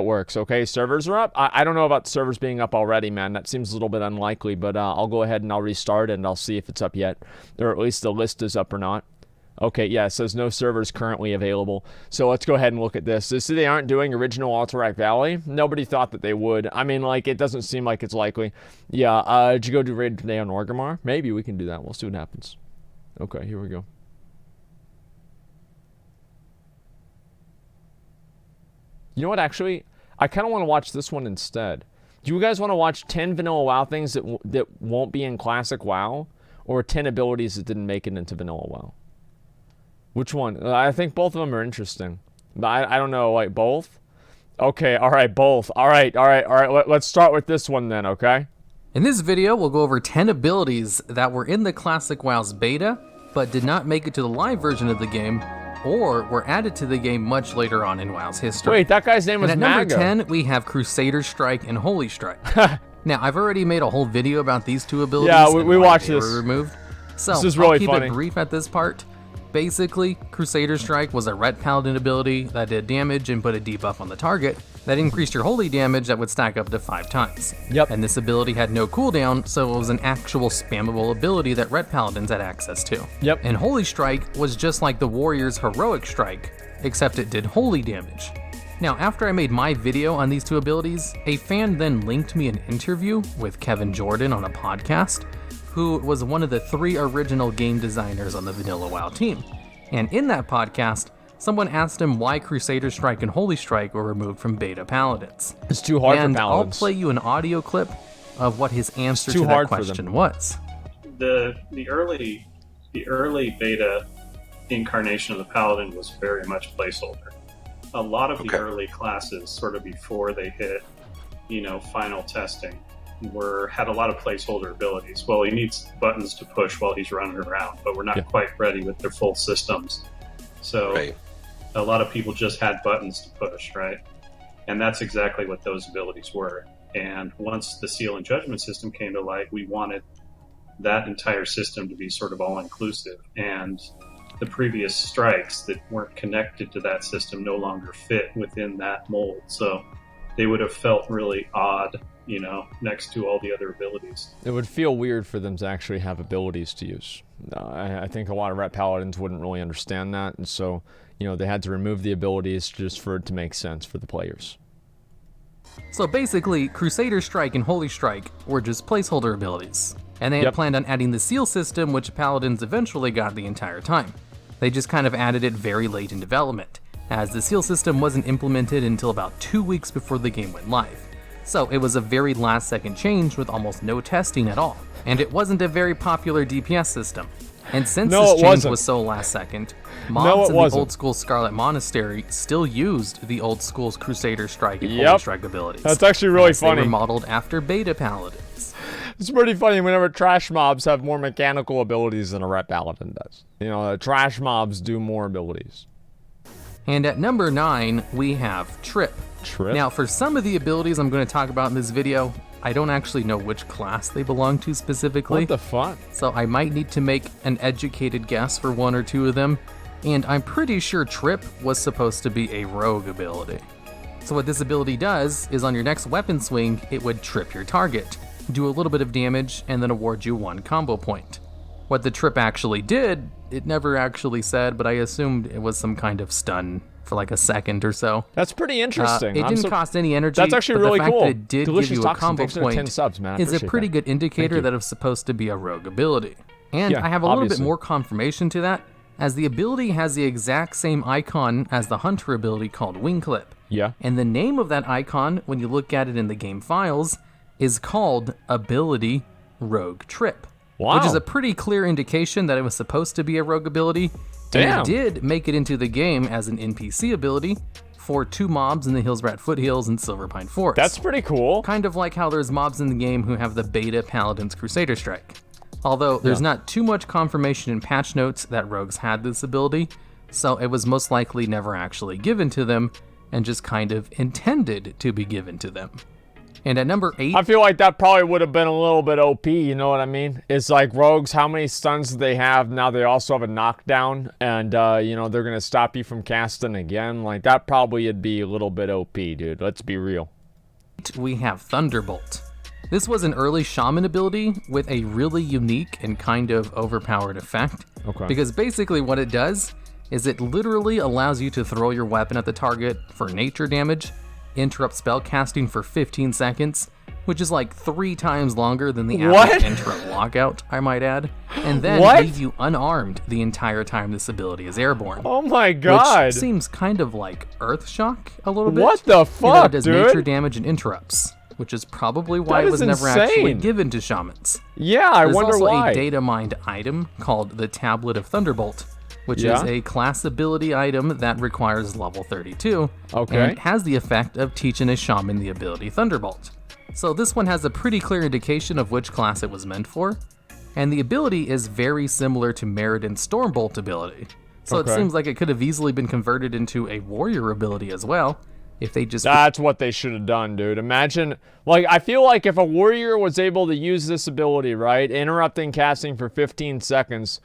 it works. Okay, servers are up. I don't know about servers being up already, man. That seems a little bit unlikely, but I'll go ahead and I'll restart it and I'll see if it's up yet, or at least the list is up or not. Okay, yeah, it says no servers currently available. So let's go ahead and look at this. So they aren't doing original Alterac Valley. Nobody thought that they would. I mean, like, it doesn't seem like it's likely. Yeah, did you go do raid today on Orgrimmar? Maybe we can do that. We'll see what happens. Okay, here we go. You know what, actually? I kind of want to watch this one instead. Do you guys want to watch 10 vanilla WoW things that won't be in Classic WoW? Or 10 abilities that didn't make it into vanilla WoW? Which one? I think both of them are interesting. But I don't know, like, both? Okay, alright, both. Alright. Let's start with this one then, okay? In this video, we'll go over 10 abilities that were in the Classic WoW's beta, but did not make it to the live version of the game, or were added to the game much later on in WoW's history. Wait, that guy's name was and at Mago. number 10, we have Crusader Strike and Holy Strike. Now, I've already made a whole video about these two abilities. Yeah, we watched this. Were removed. So this is really I'll keep funny. it brief at this part. Basically, Crusader Strike was a Ret Paladin ability that did damage and put a debuff on the target that increased your holy damage that would stack up to 5 times. Yep. And this ability had no cooldown, so it was an actual spammable ability that Ret Paladins had access to. Yep. And Holy Strike was just like the Warrior's Heroic Strike, except it did holy damage. Now, after I made my video on these two abilities, a fan then linked me an interview with Kevin Jordan on a podcast, who was one of the 3 original game designers on the Vanilla WoW team. And in that podcast, someone asked him why Crusader Strike and Holy Strike were removed from beta paladins. It's too hard and for paladins. I'll play you an audio clip of what his answer too to hard that for question them. was. The early beta incarnation of the paladin was very much placeholder. A lot of the early classes, sort of before they hit, final testing, had a lot of placeholder abilities. Well, he needs buttons to push while he's running around, but we're not quite ready with their full systems. So a lot of people just had buttons to push, right? And that's exactly what those abilities were. And once the Seal and Judgment system came to light, we wanted that entire system to be sort of all-inclusive. And the previous strikes that weren't connected to that system no longer fit within that mold. So they would have felt really odd, next to all the other abilities. It would feel weird for them to actually have abilities to use. I think a lot of Ret Paladins wouldn't really understand that, and so, they had to remove the abilities just for it to make sense for the players. So basically, Crusader Strike and Holy Strike were just placeholder abilities. And they had planned on adding the Seal system, which Paladins eventually got the entire time. They just kind of added it very late in development, as the Seal system wasn't implemented until about 2 weeks before the game went live. So it was a very last second change with almost no testing at all. And it wasn't a very popular DPS system. And since this change was so last second, mobs in the old school Scarlet Monastery still used the old school's Crusader Strike and Holy Strike abilities. That's actually really funny. They were modeled after beta paladins. It's pretty funny whenever trash mobs have more mechanical abilities than a Ret Paladin does. Trash mobs do more abilities. And at number 9, we have Trip. Now, for some of the abilities I'm going to talk about in this video, I don't actually know which class they belong to specifically. What the fuck? So I might need to make an educated guess for 1 or 2 of them, and I'm pretty sure Trip was supposed to be a rogue ability. So what this ability does is on your next weapon swing, it would trip your target, do a little bit of damage, and then award you 1 combo point. What the Trip actually did, it never actually said, but I assumed it was some kind of stun for like a second or so. That's pretty interesting. It didn't cost any energy. That's actually really cool. cool. That it did give you a combo point subs, man. is a pretty good indicator that it's supposed to be a rogue ability. And I have a little bit more confirmation to that, as the ability has the exact same icon as the Hunter ability called Wing Clip. Yeah. And the name of that icon, when you look at it in the game files, is called Ability Rogue Trip. Wow. Which is a pretty clear indication that it was supposed to be a rogue ability. Damn. And it did make it into the game as an NPC ability for 2 mobs in the Hillsrat Foothills and Silverpine Forest. That's pretty cool. Kind of like how there's mobs in the game who have the beta Paladin's Crusader Strike. Although there's not too much confirmation in patch notes that rogues had this ability, so it was most likely never actually given to them and just kind of intended to be given to them. And at number 8, I feel like that probably would have been a little bit OP, you know what I mean? It's like rogues, how many stuns do they have? Now they also have a knockdown, and, you know, they're going to stop you from casting again. Like, that probably would be a little bit OP, dude. Let's be real. we have Thunderbolt. This was an early shaman ability with a really unique and kind of overpowered effect. Okay. Because basically what it does is it literally allows you to throw your weapon at the target for nature damage, interrupt spell casting for 15 seconds, which is like 3 times longer than the average interrupt lockout, I might add, and then leave you unarmed the entire time this ability is airborne. Oh my god. Which seems kind of like Earth Shock a little bit. What the fuck, it does dude? nature damage and interrupts, which is probably why it was never actually given to shamans. Yeah, I wonder why. There's also a data mined item called the Tablet of Thunderbolt, which is a class ability item that requires level 32, and has the effect of teaching a shaman the ability Thunderbolt. So this one has a pretty clear indication of which class it was meant for, and the ability is very similar to Meriden Stormbolt ability. So it seems like it could have easily been converted into a warrior ability as well, if they just... That's what they should have done, dude. Imagine, like, I feel like if a warrior was able to use this ability, right, interrupting casting for 15 seconds,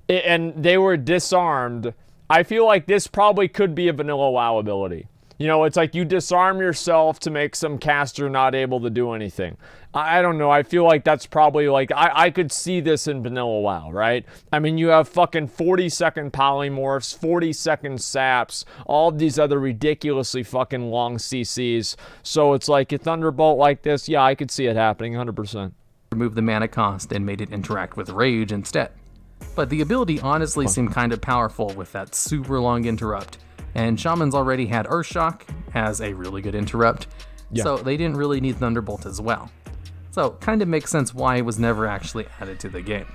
and they were disarmed, I feel like this probably could be a vanilla WoW ability. You know, it's like you disarm yourself to make some caster not able to do anything. I don't know. I feel like that's probably like, I could see this in vanilla WoW, right? I mean, you have fucking 40-second polymorphs, 40-second saps, all of these other ridiculously fucking long CCs. So it's like a Thunderbolt like this, yeah, I could see it happening 100%. Remove the mana cost and made it interact with Rage instead. But the ability honestly seemed kind of powerful with that super long interrupt. And Shamans already had Earthshock as a really good interrupt, so they didn't really need Thunderbolt as well. So kind of makes sense why it was never actually added to the game.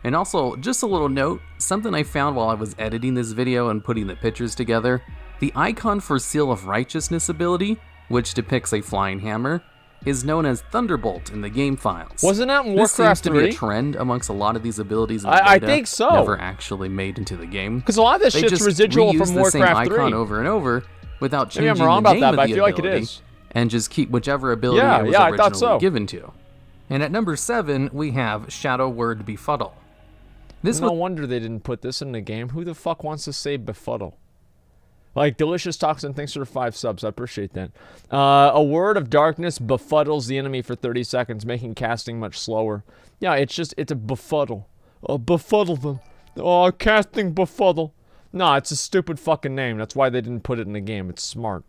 And also, just a little note, something I found while I was editing this video and putting the pictures together, the icon for Seal of Righteousness ability, which depicts a flying hammer, is known as Thunderbolt in the game files. Wasn't that in This Warcraft seems to 3? be a trend amongst a lot of these abilities in the I beta, think so. Never actually made into the game. Because a lot of this shit's residual from the same Warcraft 3. icon over and over without changing Maybe I'm wrong the about name that, of but I the feel like it ability, is. and just keep whichever ability it was I thought originally so. given to. And at number 7, we have Shadow Word Befuddle. No wonder they didn't put this in the game. Who the fuck wants to say befuddle? Like, Delicious Toxin, thanks for the 5 subs. I appreciate that. A word of darkness befuddles the enemy for 30 seconds, making casting much slower. Yeah, it's a befuddle. Befuddle them. Oh, casting befuddle. No, it's a stupid fucking name. That's why they didn't put it in the game. It's smart.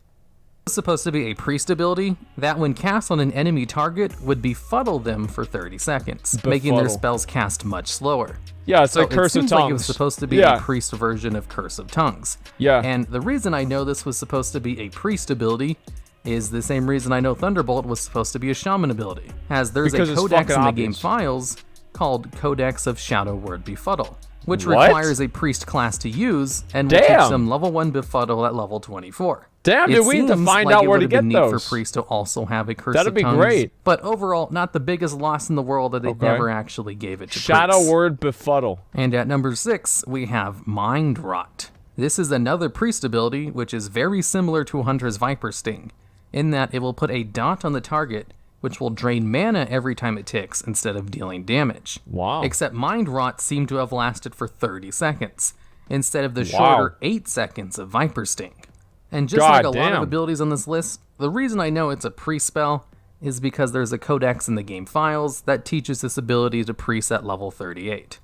It's supposed to be a priest ability that when cast on an enemy target would befuddle them for 30 seconds, making their spells cast much slower. Yeah, it's like Curse of Tongues. Like it was supposed to be a priest version of Curse of Tongues. Yeah. And the reason I know this was supposed to be a priest ability is the same reason I know Thunderbolt was supposed to be a shaman ability, as there's a codex in the game files called Codex of Shadow Word Befuddle, which requires a priest class to use and will teach them level 1 Befuddle at level 24. Damn, dude, we need to find out where to get those. For priests to also have a Curse That'd of Tongues, be great. But overall, not the biggest loss in the world that they never actually gave it to Shadow priests. Word Befuddle. And at number 6, we have Mind Rot. This is another priest ability, which is very similar to Hunter's Viper Sting, in that it will put a dot on the target, which will drain mana every time it ticks instead of dealing damage. Wow. Except Mind Rot seemed to have lasted for 30 seconds, instead of the shorter 8 seconds of Viper Sting. And just like a lot of abilities on this list, the reason I know it's a priest spell is because there's a codex in the game files that teaches this ability to priests at level 38.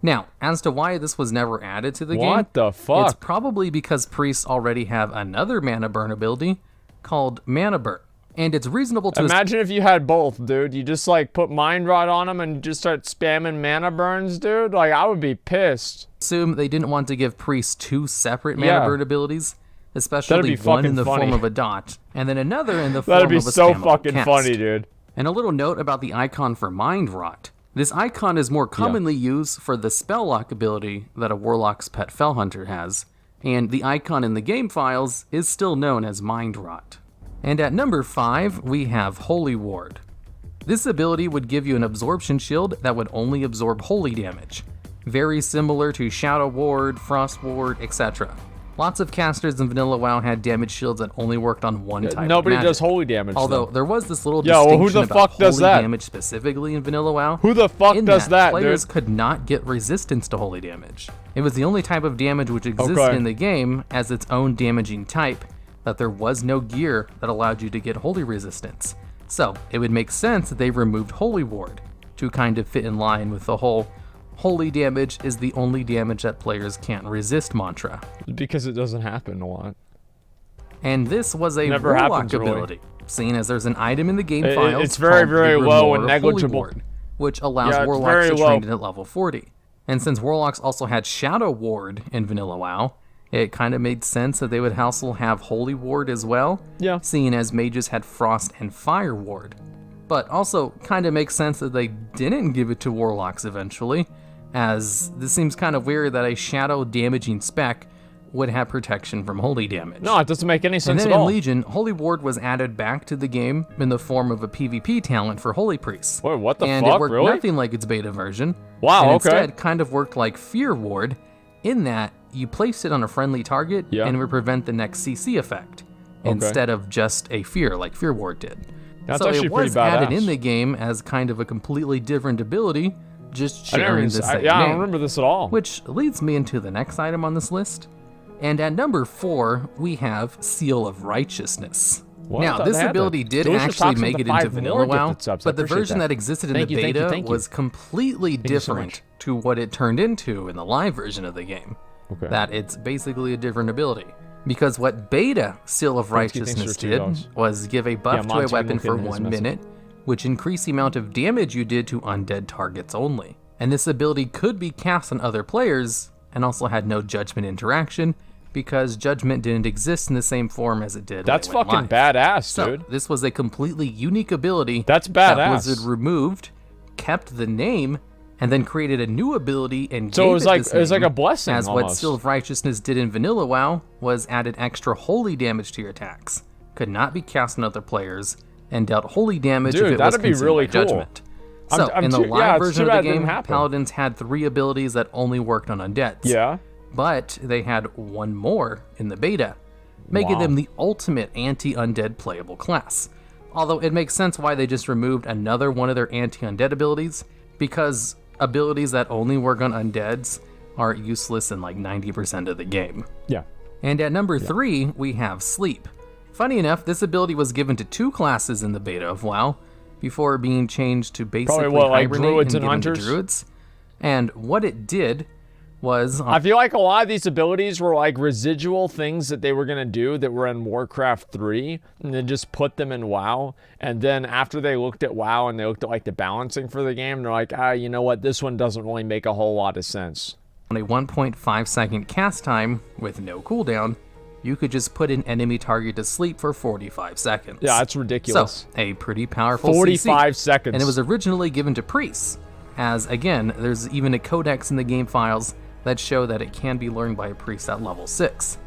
Now, as to why this was never added to the game, what the fuck? It's probably because priests already have another mana burn ability called Mana Burn. And it's reasonable to imagine if you had both, dude. You just like put Mind Rot on them and just start spamming mana burns, dude. Like, I would be pissed. Assume they didn't want to give priests 2 separate mana burn abilities, especially one in the form of a dot, and then another in the form of a spammable so fucking cast. funny, dude. And a little note about the icon for Mind Rot. This icon is more commonly used for the Spell Lock ability that a Warlock's Pet Fellhunter has, and the icon in the game files is still known as Mind Rot. And at number 5, we have Holy Ward. This ability would give you an absorption shield that would only absorb holy damage, very similar to Shadow Ward, Frost Ward, etc. Lots of casters in vanilla WoW had damage shields that only worked on one type Nobody of magic. does holy damage. Although though. there was this little Yeah, well, distinction who the about fuck does holy that? damage specifically in vanilla WoW. Who the fuck in does that, players dude? could not get resistance to holy damage. It was the only type of damage which existed Okay. in the game as its own damaging type, that there was no gear that allowed you to get holy resistance. So it would make sense that they removed Holy Ward to kind of fit in line with the whole holy damage is the only damage that players can't resist mantra. Because it doesn't happen a lot. And this was a Never warlock happens, really. ability, seeing as there's an item in the game It- files it's very, called very the low Grimoire and of negligible. Holy Ward, which allows Yeah, it's warlocks very to low. train at level 40. And since warlocks also had Shadow Ward in vanilla WoW, it kind of made sense that they would also have Holy Ward as well, Yeah. seeing as mages had Frost and Fire Ward. But also kind of makes sense that they didn't give it to warlocks eventually, as this seems kind of weird that a shadow damaging spec would have protection from holy damage. No, it doesn't make any And sense then at in all. Legion, Holy Ward was added back to the game in the form of a PvP talent for Holy Priests. Wait, what the and fuck? it worked Really? nothing like its beta version. Wow, and okay. instead kind of worked like Fear Ward, in that you placed it on a friendly target Yeah. and it would prevent the next CC effect, instead of just a fear like Fear Ward did. That's so actually it was pretty added badass. in the game as kind of a completely different ability, just I never sharing even the s- I- same yeah, I name. don't remember this at all. Which leads me into the next item on this list. And at number 4, we have Seal of Righteousness. What? I Now, thought this they had ability that. did Delicious actually Toxin make to it into 5 vanilla more WoW, gifted subs. I but the appreciate version that existed in Thank the you, thank you, beta thank you. was completely you so different much. to what it turned into in the live version of the game. Okay. That it's basically a different ability. Because what beta Seal of Thanks for Righteousness $2. did was give a buff Yeah, to a Monty weapon looked for in his 1 message. minute, which increased the amount of damage you did to undead targets only. And this ability could be cast on other players, and also had no judgment interaction, because judgment didn't exist in the same form as it did That's when it went fucking live. badass, So, dude. this was a completely unique ability That's that badass. Blizzard removed, kept the name, and then created a new ability and So gave it was it like this it was like name, a blessing as what almost. Seal of Righteousness did in vanilla WoW was added extra holy damage to your attacks, could not be cast on other players, and dealt holy damage Dude, if it was that'd be consumed really by cool. judgment. I'm- So I'm in the too- live yeah, it's version too of bad the it didn't game, happen. Paladins had 3 abilities that only worked on undeads. Yeah. But they had 1 more in the beta, making Wow. them the ultimate anti-undead playable class. Although it makes sense why they just removed another one of their anti-undead abilities, because abilities that only work on undeads are useless in like 90% of the game. Yeah. And at number 3, we have Sleep. Funny enough, this ability was given to 2 classes in the beta of WoW, before being changed to basically what, like hibernate druids and and given to hunters? druids. And what it did was I feel like a lot of these abilities were like residual things that they were gonna do that were in Warcraft 3, and then just put them in WoW. And then after they looked at WoW and they looked at like the balancing for the game, they're like, you know what? This one doesn't really make a whole lot of sense. on a 1.5 second cast time with no cooldown, you could just put an enemy target to sleep for 45 seconds. Yeah, that's ridiculous. So, a pretty powerful 45 CC. seconds. And it was originally given to priests, as again, there's even a codex in the game files that show that it can be learned by a priest at level 6.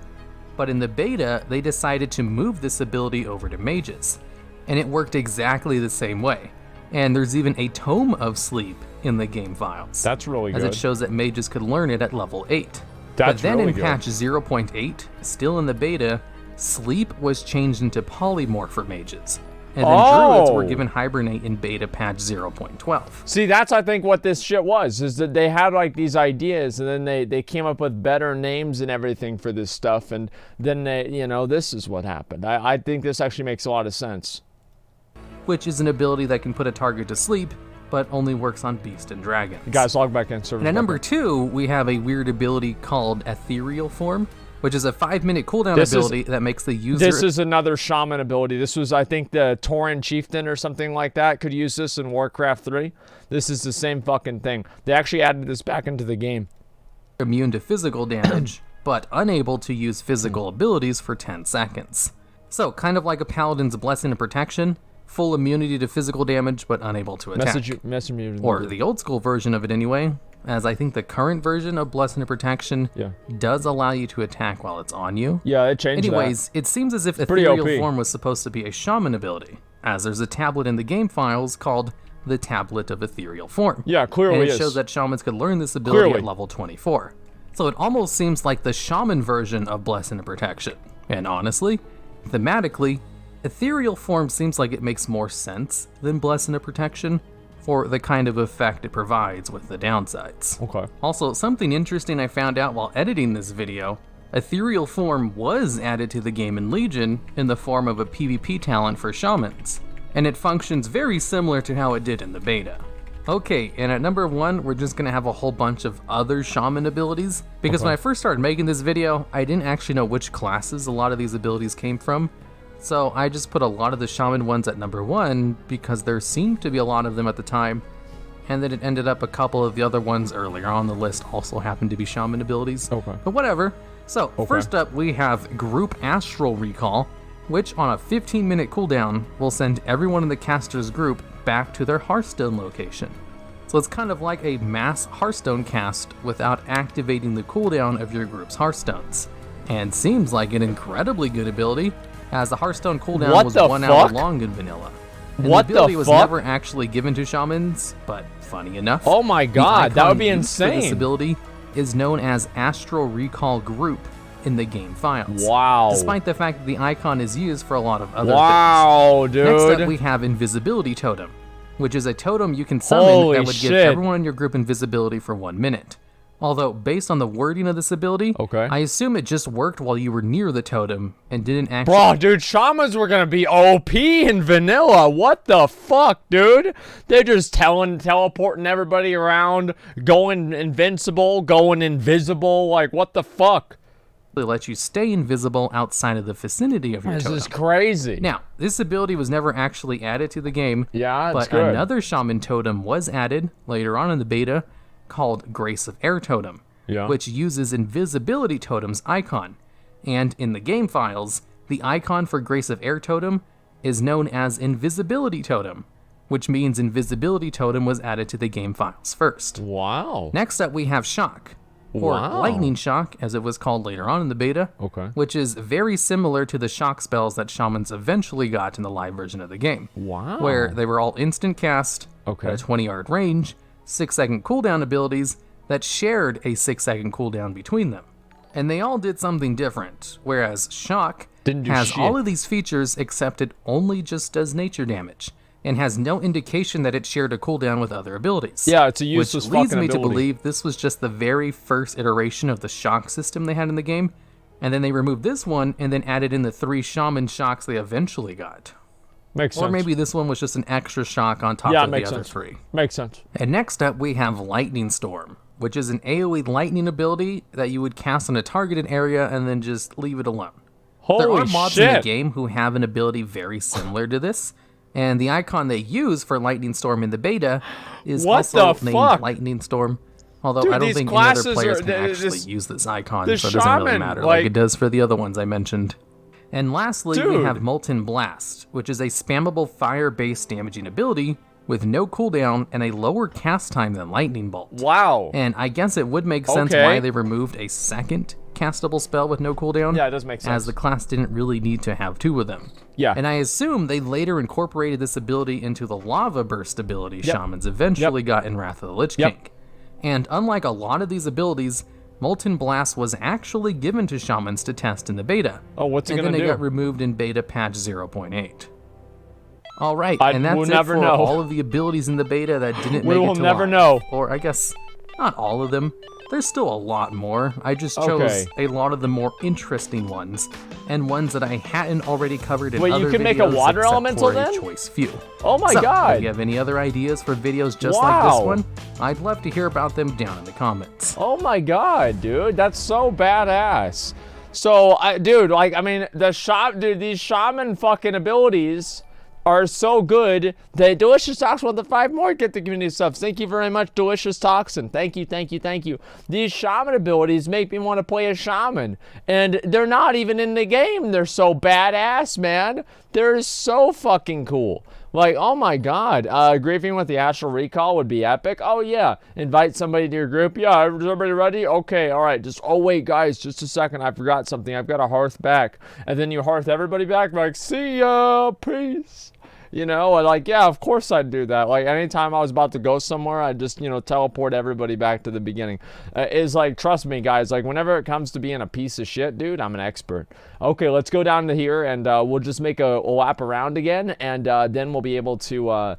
But in the beta, they decided to move this ability over to mages, and it worked exactly the same way. And there's even a Tome of Sleep in the game files. That's really as good. it shows that mages could learn it at level 8. That's but then really in good. patch 0.8, still in the beta, Sleep was changed into Polymorph for mages. And then druids were Oh. given Hibernate in beta patch 0.12. See, that's I think what this shit was, is that they had like these ideas and then they came up with better names and everything for this stuff, and then they, this is what happened. I think this actually makes a lot of sense. Which is an ability that can put a target to sleep, but only works on beast and dragons. Guys, log back in. Servers And at back number in. 2, we have a weird ability called Ethereal Form, which is a 5-minute cooldown This is- ability that makes the user... This is another shaman ability. This was, I think, the Tauren chieftain or something like that could use this in Warcraft 3. This is the same fucking thing. They actually added this back into the game. immune to physical damage, but unable to use physical abilities for 10 seconds. So, kind of like a Paladin's Blessing of Protection, full immunity to physical damage, but unable to attack. Message me. Or the old school version of it anyway, as I think the current version of Blessing of Protection Yeah. does allow you to attack while it's on you. Yeah, it changed Anyways, it seems as if pretty Ethereal OP. Form was supposed to be a shaman ability, as there's a tablet in the game files called the Tablet of Ethereal Form. Yeah, clearly And it is. shows that shamans could learn this ability Clearly. at level 24. So it almost seems like the shaman version of Blessing and Protection. And honestly, thematically, ethereal form seems like it makes more sense than Blessing and Protection for the kind of effect it provides with the downsides. Okay. Also, something interesting I found out while editing this video, ethereal form was added to the game in Legion in the form of a PvP talent for shamans, and it functions very similar to how it did in the beta. Okay, and at number 1, we're just gonna have a whole bunch of other shaman abilities, because when I first started making this video, I didn't actually know which classes a lot of these abilities came from, so I just put a lot of the shaman ones at number 1, because there seemed to be a lot of them at the time, and then it ended up a couple of the other ones earlier on the list also happened to be shaman abilities. Okay. But whatever. So, first up we have Group Astral Recall, which on a 15-minute cooldown will send everyone in the caster's group back to their Hearthstone location. So it's kind of like a mass Hearthstone cast without activating the cooldown of your group's Hearthstones. And seems like an incredibly good ability, as the Hearthstone cooldown was 1 hour long in vanilla. And What the ability the was fuck? never actually given to shamans, but funny enough, Oh my the god, that icon would be used for This insane. ability is known as Astral Recall Group in the game files. Wow. Despite the fact that the icon is used for a lot of other things. Wow, dude. Next up, we have Invisibility Totem, which is a totem you can summon Holy that would give shit. everyone in your group invisibility for 1 minute. Although, based on the wording of this ability, Okay. I assume it just worked while you were near the totem and didn't actually... Bro, dude, shamans were gonna be OP in vanilla. What the fuck, dude? They're just teleporting everybody around, going invincible, going invisible. Like, what the fuck? let you stay invisible outside of the vicinity of your This totem. is crazy. Now, this ability was never actually added to the game, Yeah, it's but good. another shaman totem was added later on in the beta called Grace of Air Totem, Yeah. which uses Invisibility Totem's icon. And in the game files, the icon for Grace of Air Totem is known as Invisibility Totem, which means Invisibility Totem was added to the game files first. Wow. Next up, we have Shock, or Wow. Lightning Shock, as it was called later on in the beta, Okay. which is very similar to the shock spells that shamans eventually got in the live version of the game, Wow. where they were all instant cast Okay. at a 20-yard range, 6-second cooldown abilities that shared a 6-second cooldown between them. And they all did something different, whereas Shock Didn't do has shit. all of these features except it only just does nature damage, and has no indication that it shared a cooldown with other abilities. Yeah, it's a useless Which leads fucking me ability. to believe this was just the very first iteration of the shock system they had in the game, and then they removed this one and then added in the 3 shaman shocks they eventually got. Makes Or sense. maybe this one was just an extra shock on top Yeah, of the makes other sense. 3. Makes sense. And next up, we have Lightning Storm, which is an AoE lightning ability that you would cast on a targeted area and then just leave it alone. Holy There are mods in the shit. game who have an ability very similar to this, and the icon they use for Lightning Storm in the beta is What also the named fuck? Lightning Storm. Although Dude, I don't these think any other classes players are- can actually this- use this icon, the so it doesn't really shaman, matter like- like it does for the other ones I mentioned. And lastly, we Dude. have Molten Blast, which is a spammable fire-based damaging ability with no cooldown and a lower cast time than Lightning Bolt. Wow. And I guess it would make sense Okay. why they removed a second castable spell with no cooldown. Yeah, it does make sense. As the class didn't really need to have 2 of them. Yeah. And I assume they later incorporated this ability into the Lava Burst ability shamans eventually got in Wrath of the Lich King. Yep. And unlike a lot of these abilities, Molten Blast was actually given to shamans to test in the beta. Oh, what's it and gonna then it do? got removed in beta patch 0.8. All right, I and that's will it never for know. all of the abilities in the beta that didn't We make will it to never live. know. Or I guess not all of them. There's still a lot more. I just chose Okay. a lot of the more interesting ones, and ones that I hadn't already covered in Wait, you other can make a videos water except elemental for a then? choice few. Oh my So, god. if you have any other ideas for videos just like this Wow. one, I'd love to hear about them down in the comments. Oh my god, dude, that's so badass. So, these shaman fucking abilities are so good that Delicious Toxin with the 5 more get the community subs. Thank you very much, Delicious Toxin. Thank you, thank you, thank you. These shaman abilities make me want to play a shaman, and they're not even in the game. They're so badass, man. They're so fucking cool. Like, oh my god, griefing with the Astral Recall would be epic. Oh yeah, invite somebody to your group. Yeah, is everybody ready? Okay, all right. Oh wait, guys, just a second. I forgot something. I've got a hearth back. And then you hearth everybody back, like, see ya, peace. You know, like, yeah, of course I'd do that. Like, anytime I was about to go somewhere, I'd just, you know, teleport everybody back to the beginning. Is like, trust me, guys, like, whenever it comes to being a piece of shit, dude, I'm an expert. Okay, let's go down to here, and we'll just make a lap around again, and then we'll be able to